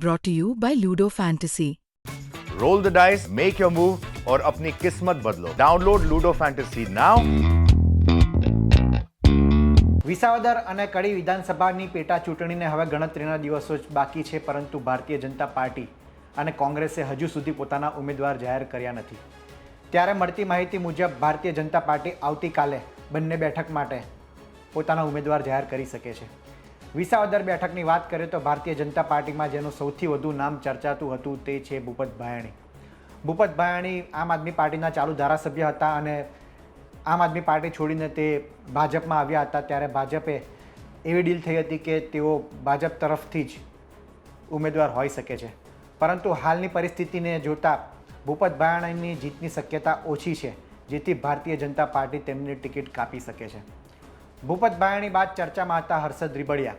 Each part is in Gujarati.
brought to you by Ludo Fantasy. Roll the dice, make your move और अपनी किस्मत बदलो. Download Ludo Fantasy now. Visavadar અને કડી વિધાનસભાની પેટા ચૂંટણીને હવે ગણતરીના દિવસો જ બાકી છે, પરંતુ ભારતીય જનતા પાર્ટી અને કોંગ્રેસે હજુ સુધી પોતાના ઉમેદવાર જાહેર કર્યા નથી. ત્યારે મળતી માહિતી મુજબ ભારતીય જનતા પાર્ટી આવતીકાલે બંને બેઠક માટે પોતાના ઉમેદવાર જાહેર કરી શકે છે. વિસાવદર બેઠકની વાત કરીએ તો ભારતીય જનતા પાર્ટીમાં જેનું સૌથી વધુ નામ ચર્ચાતું હતું તે છે ભૂપત ભાયાણી. ભૂપત ભાયાણી આમ આદમી પાર્ટીના ચાલુ ધારાસભ્ય હતા અને આમ આદમી પાર્ટી છોડીને તે ભાજપમાં આવ્યા હતા. ત્યારે ભાજપે એવી ડીલ થઈ હતી કે તેઓ ભાજપ તરફથી જ ઉમેદવાર હોઈ શકે છે, પરંતુ હાલની પરિસ્થિતિને જોતાં ભૂપત ભાયાણીની જીતની શક્યતા ઓછી છે, જેથી ભારતીય જનતા પાર્ટી તેમની ટિકિટ કાપી શકે છે. ભૂપત ભાયાણી બાદ ચર્ચામાં હતા હર્ષદ રીબડિયા.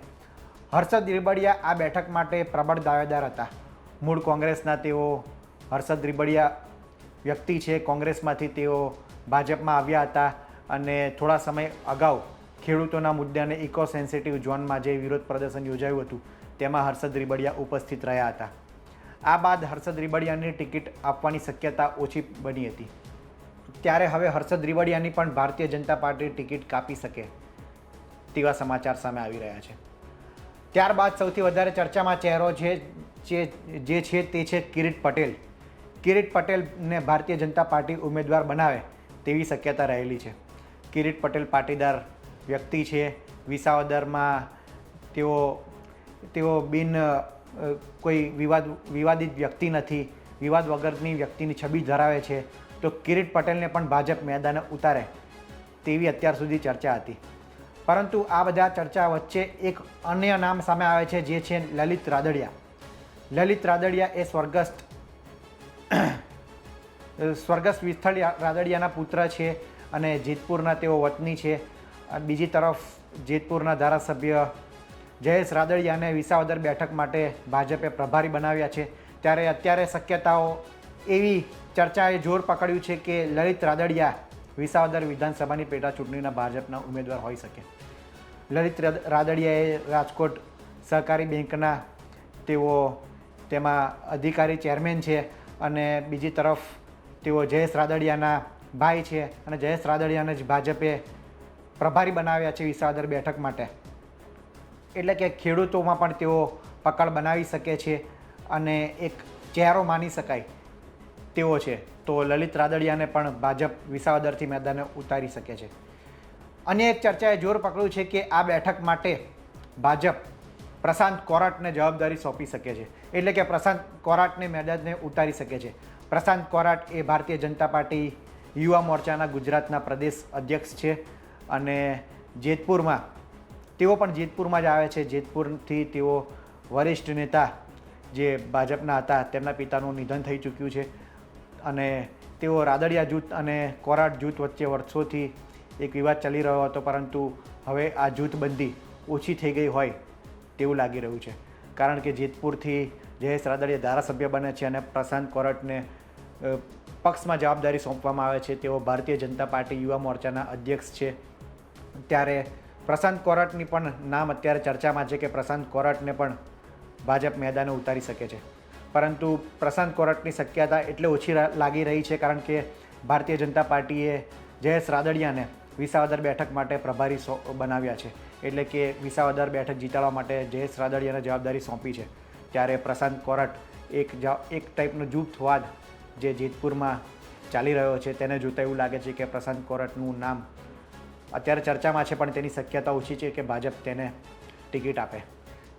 હર્ષદ રીબડિયા આ બેઠક માટે પ્રબળ દાવેદાર હતા. મૂળ કોંગ્રેસના તેઓ હર્ષદ રીબડિયા વ્યક્તિ છે. કોંગ્રેસમાંથી તેઓ ભાજપમાં આવ્યા હતા અને થોડા સમય અગાઉ ખેડૂતોના મુદ્દાને ઇકો સેન્સિટિવ ઝોનમાં જે વિરોધ પ્રદર્શન યોજાયું હતું તેમાં હર્ષદ રીબડિયા ઉપસ્થિત રહ્યા હતા. આ બાદ હર્ષદ રીબડિયાની ટિકિટ આપવાની શક્યતા ઓછી બની હતી. ત્યારે હવે હર્ષદ રીબડિયાની પણ ભારતીય જનતા પાર્ટી ટિકિટ કાપી શકે તેવા સમાચાર સામે આવી રહ્યા છે. ત્યારબાદ સૌથી વધારે ચર્ચામાં ચહેરો જે છે તે છે કિરીટ પટેલ. કિરીટ પટેલને ભારતીય જનતા પાર્ટી ઉમેદવાર બનાવે તેવી શક્યતા રહેલી છે. કિરીટ પટેલ પાટીદાર વ્યક્તિ છે. વિસાવદરમાં તેઓ કોઈ વિવાદિત વ્યક્તિ નથી, વિવાદ વગરની વ્યક્તિની છબી ધરાવે છે. તો કિરીટ પટેલને પણ ભાજપ મેદાને ઉતારે તેવી અત્યાર સુધી ચર્ચા હતી. પરંતુ આ બધા ચર્ચા વચ્ચે એક અન્ય નામ સામે આવે છે, જે છે લલિત રાદડિયા. લલિત રાદડિયા એ સ્વર્ગસ્થ વિઠ્ઠલ રાદડિયાના પુત્ર છે અને જેતપુરના તેઓ વતની છે. બીજી તરફ જેતપુરના ધારાસભ્ય જયેશ રાદડિયાને વિસાવદર બેઠક માટે ભાજપે પ્રભારી બનાવ્યા છે. ત્યારે અત્યારે શક્યતાઓ એવી ચર્ચાએ જોર પકડ્યું છે કે લલિત રાદડિયા વિસાવદર વિધાનસભાની પેટા ચૂંટણીના ભાજપના ઉમેદવાર હોઈ શકે. લલિત રાદડિયાએ રાજકોટ સહકારી બેંકના તેમાં અધિકારી ચેરમેન છે અને બીજી તરફ તેઓ જયેશ રાદડિયાના ભાઈ છે અને જયેશ રાદડિયાને જ ભાજપે પ્રભારી બનાવ્યા છે વિસાવદર બેઠક માટે. એટલે કે ખેડૂતોમાં પણ તેઓ પકડ બનાવી શકે છે અને એક ચહેરો માની શકાય તેવો છે. તો લલિત રાદડિયાને પણ ભાજપ વિસાવદરથી મેદાને ઉતારી શકે છે. અન્ય એક ચર્ચાએ જોર પકડ્યું છે કે આ બેઠક માટે ભાજપ પ્રશાંત કોરાટને જવાબદારી સોંપી શકે છે. એટલે કે પ્રશાંત કોરાટને મેદાને ઉતારી શકે છે. પ્રશાંત કોરાટ એ ભારતીય જનતા પાર્ટી યુવા મોરચાના ગુજરાતના પ્રદેશ અધ્યક્ષ છે અને જેતપુરમાં તેઓ પણ જેતપુરમાં જ આવે છે. જેતપુરથી તેઓ વરિષ્ઠ નેતા જે ભાજપના હતા તેમના પિતાનું નિધન થઈ ચૂક્યું છે અને તેઓ રાદડિયા જૂથ અને કોરાટ જૂથ વચ્ચે વર્ષોથી એક વિવાદ ચાલી રહ્યો હતો, પરંતુ હવે આ જૂથબંધી ઓછી થઈ ગઈ હોય તેવું લાગી રહ્યું છે. કારણ કે જેતપુરથી જયેશ રાદડિયા ધારાસભ્ય બને છે અને પ્રશાંત કોરાટને પક્ષમાં જવાબદારી સોંપવામાં આવે છે. તેઓ ભારતીય જનતા પાર્ટી યુવા મોરચાના અધ્યક્ષ છે. ત્યારે પ્રશાંત કોરાટની પણ નામ અત્યારે ચર્ચામાં છે કે પ્રશાંત કોરાટને પણ ભાજપ મેદાને ઉતારી શકે છે. પરંતુ પ્રશાંત કોરાટની શક્યતા એટલે ઓછી લાગી રહી છે કારણ કે ભારતીય જનતા પાર્ટીએ જયેશ રાદડિયાને વિસાવદર બેઠક માટે પ્રભારી બનાવ્યા છે. એટલે કે વિસાવદર બેઠક જીતાડવા માટે જયેશ રાદડિયાને જવાબદારી સોંપી છે. ત્યારે પ્રશાંત કોરાટ એક ટાઈપનો જૂથવાદ જે જેતપુરમાં ચાલી રહ્યો છે તેને જોતાં એવું લાગે છે કે પ્રશાંત કોરાટનું નામ અત્યારે ચર્ચામાં છે, પણ તેની શક્યતા ઓછી છે કે ભાજપ તેને ટિકિટ આપે.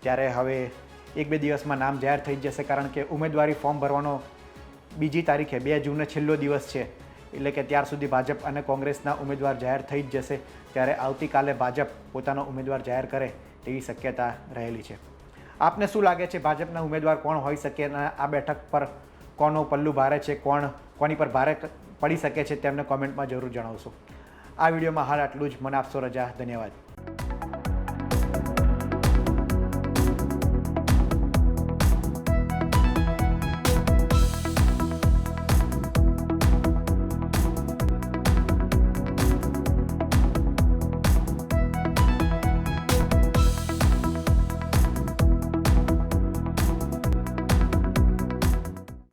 ત્યારે હવે 1-2 દિવસમાં નામ જાહેર થઈ જશે, કારણ કે ઉમેદવારી ફોર્મ ભરવાનો 2 તારીખે 2 જૂનને છેલ્લો દિવસ છે. એટલે કે ત્યાર સુધી ભાજપ અને કોંગ્રેસના ઉમેદવાર જાહેર થઈ જ જશે. ત્યારે આવતીકાલે ભાજપ પોતાનો ઉમેદવાર જાહેર કરે તેવી શક્યતા રહેલી છે. આપને શું લાગે છે, ભાજપના ઉમેદવાર કોણ હોઈ શકે અને આ બેઠક પર કોનું પલ્લું ભારે છે, કોની પર ભારે પડી શકે છે, તેમને કોમેન્ટમાં જરૂર જણાવશો. આ વિડીયોમાં હાલ આટલું જ. મને આપશો રજા. ધન્યવાદ.